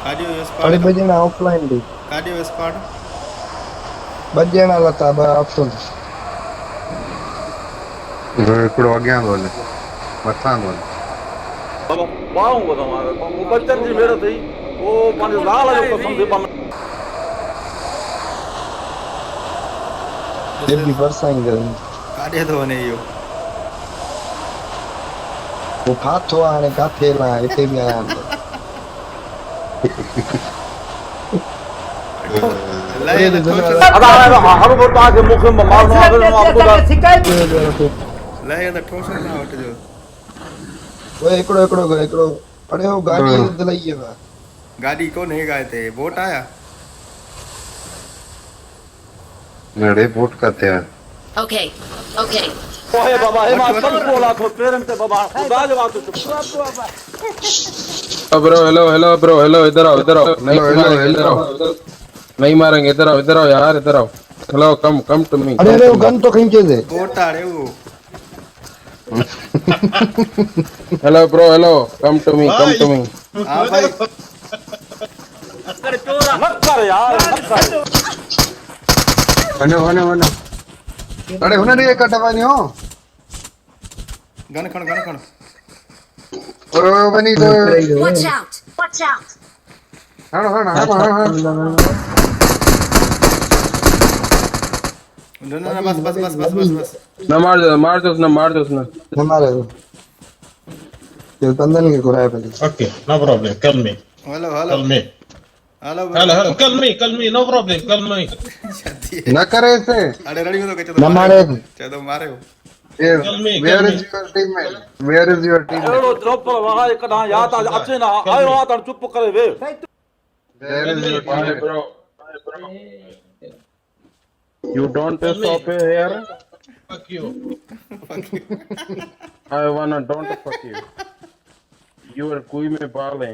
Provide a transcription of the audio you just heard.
काडियो अरे स्क्वाड बजे ना ऑफलाइन दी काडियो स्क्वाड बजे ना लता बा ऑप्शन हिकिड़ो अॻियां थो हले मथां थो हले पाऊंगा तुम्हारे वो बच्चन जी मेरे थी वो पानी लाल जो कसम से बम दिस ये भी इज बरसाई दे काडे तो वने इहो वो फाथो आने काथे ला इते भी आया लाए अरे त ठोस अदा हर वो ताके मुख में मारनो आवे नो आपको दा लाए त ठोस ना वठजो वो एकड़ो अरे वो गाड़ी दिलाई है गाड़ी कोन है गाए ते बोट आया नड़े बोट काथे आहे Okay, okay. ओए बाबा हे मां सब बोला तो पेरन ते बाबा खुदा जो बात चुप ब्रो हेलो ब्रो हेलो इधर आओ नहीं मारेंगे इधर आओ नहीं मारेंगे इधर आओ यार इधर आओ हेलो कम टू मी अरे वो गन तो खींचे दे बोट आ रे वो hello bro hello come to me हां भाई मत कर यार मत कर वञो अरे हुन ॾे कटवानी हो गन खण ओए वञी तो Watch out! Watch out! हण न बस ना मार दो उसने हमारे ये तंदन के कुराए पे Okay, no problem. Call me. Hello Call me. Hello Hello. Call me. No problem. Call me. न करे इसे अरे रेडी हो तो कहते न मारे चलो मारे हो वेयर इज योर टीम एड़ो ड्रॉप पर वहा कदा याद अचे ना आयो आ त चुप करे वे where is your Bye, bro. You don't stop here. Fuck you. I wanna don't fuck you. You are कोई में बाल है